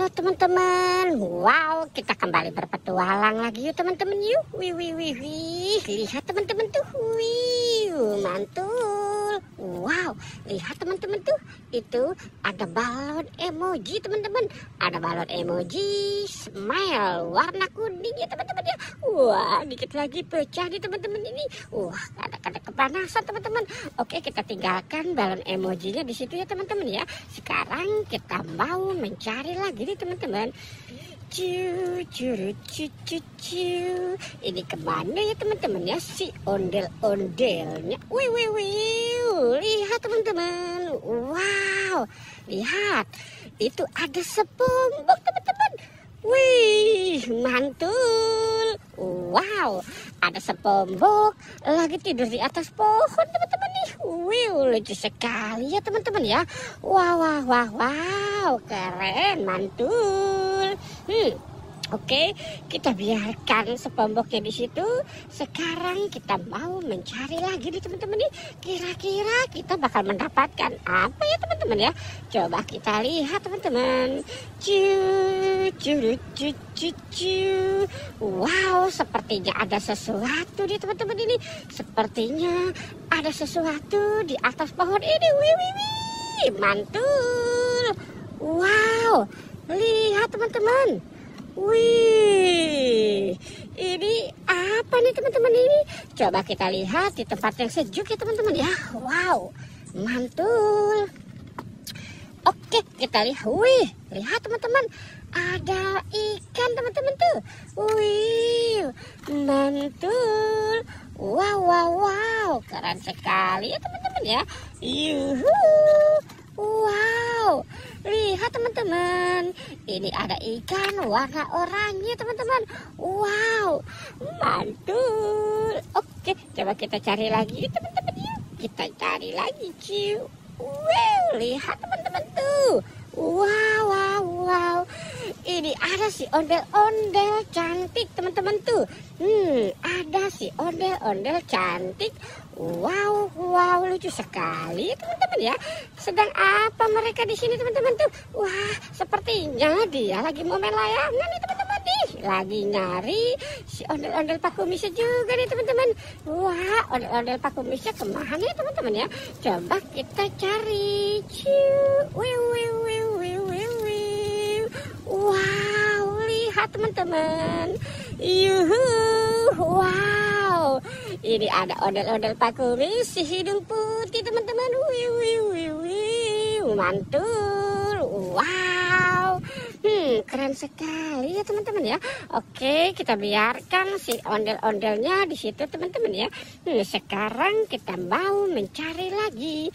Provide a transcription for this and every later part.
Halo teman-teman, wow kita kembali berpetualang lagi yuk teman-teman yuk. Wih, lihat teman-teman tuh, wih mantul. Wow, lihat teman-teman tuh, itu ada balon emoji teman-teman. Ada balon emoji smile warna kuning ya teman-teman ya. Wah, dikit lagi pecah nih teman-teman ini. Wah, ada kepanasan teman-teman. Oke, kita tinggalkan balon emojinya di situ ya teman-teman ya. Sekarang kita mau mencari lagi nih teman-teman. Ini kemana ya teman-teman ya si ondel-ondelnya? Wih, lihat teman-teman. Wow, lihat itu ada SpongeBob teman-teman. Wih, mantul. Wow, ada SpongeBob lagi tidur di atas pohon teman-teman nih. Wih, lucu sekali ya teman-teman ya. Wow, keren, mantul. Oke, kita biarkan SpongeBob-nya di situ. Sekarang kita mau mencari lagi nih teman-teman nih. Kira-kira kita bakal mendapatkan apa ya teman-teman ya? Coba kita lihat teman-teman. Wow, sepertinya ada sesuatu nih teman-teman ini. Sepertinya ada sesuatu di atas pohon ini. Wih, mantul. Wow, lihat teman-teman. Wih, ini apa nih teman-teman ini? Coba kita lihat di tempat yang sejuk ya teman-teman ya. Wow, mantul. Oke, kita lihat. Wih, lihat teman-teman. Ada ikan teman-teman tuh. Wih, mantul. Wow, keren sekali ya teman-teman ya. Yuhu. Wow, lihat teman-teman, ini ada ikan warna oranye teman-teman. Wow, mantul. Oke, coba kita cari lagi teman-teman yuk. Kita cari lagi ciu. Wow, lihat teman-teman tuh. Wow, ini ada si ondel-ondel cantik teman-teman tuh. Ada si ondel-ondel cantik. Wow, lucu sekali teman-teman ya. Sedang apa mereka di sini teman-teman tuh? Wah, sepertinya dia lagi mau main layangan nih teman-teman nih. Lagi nyari si ondel-ondel Pak Kumisnya juga nih teman-teman. Wah, ondel-ondel Pak Kumisnya kemana ya teman-teman ya? Coba kita cari. Wow, lihat teman-teman. Yuhu, wow. Ini ada ondel-ondel Pak Kumis si hidung putih teman-teman. Wih, mantul. Wow. Keren sekali ya teman-teman ya. Oke, kita biarkan si ondel-ondelnya di situ teman-teman ya. Sekarang kita mau mencari lagi.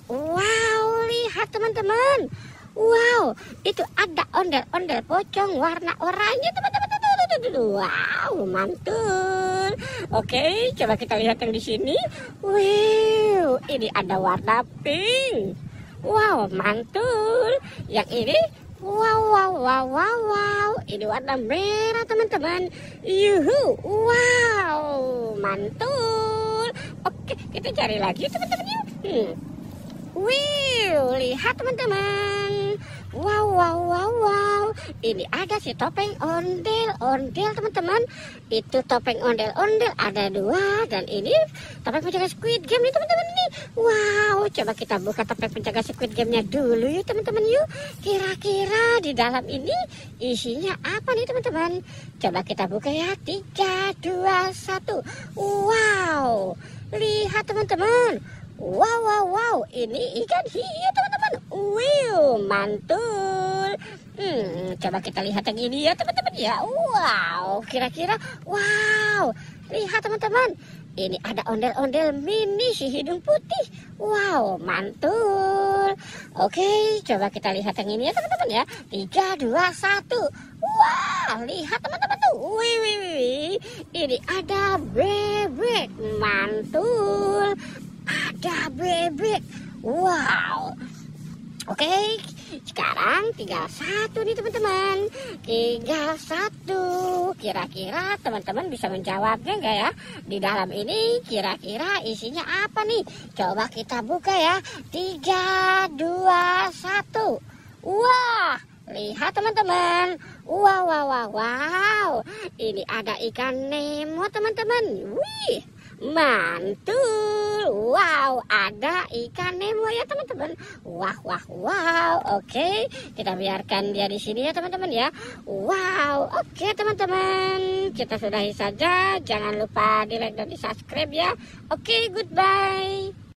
Wow, lihat teman-teman. Wow, itu ada ondel-ondel pocong warna oranye teman-teman. Wow, mantul. Oke, coba kita lihat yang di sini. Wow, ini ada warna pink. Wow, mantul. Yang ini wow. Ini warna merah teman-teman. Yuhu, wow, mantul. Oke, kita cari lagi teman-teman yuk. Wow, lihat teman-teman. Wow. Ini ada si topeng ondel-ondel teman-teman. Itu topeng ondel-ondel ada 2. Dan ini topeng penjaga Squid Game nih teman-teman ini. Wow, coba kita buka topeng penjaga Squid Game-nya dulu yuk teman-teman yuk. Kira-kira di dalam ini isinya apa nih teman-teman? Coba kita buka ya. 3, 2, 1. Wow, lihat teman-teman. Wow, ini ikan hiu teman-teman. Wow, mantul. Coba kita lihat yang ini ya teman-teman ya. Wow, kira-kira wow. Lihat teman-teman. Ini ada ondel-ondel mini si hidung putih. Wow, mantul. Oke, coba kita lihat yang ini ya teman-teman ya. 3, 2, 1. Wah, lihat teman-teman tuh. Wih. Ini ada bebek. Mantul. Ada bebek. Wow. Oke, Sekarang tinggal satu nih teman-teman. Tinggal satu. Kira-kira teman-teman bisa menjawabnya enggak ya? Di dalam ini kira-kira isinya apa nih? Coba kita buka ya. 3, 2, 1. Wah, lihat teman-teman. Wow. Ini ada ikan Nemo teman-teman. Wih, mantul. Wow, ada ikan Nemo ya teman-teman. Wow. Oke, kita biarkan dia di sini ya teman-teman ya. Wow, oke teman-teman. Kita sudahi saja. Jangan lupa di like dan di subscribe ya. Oke, goodbye.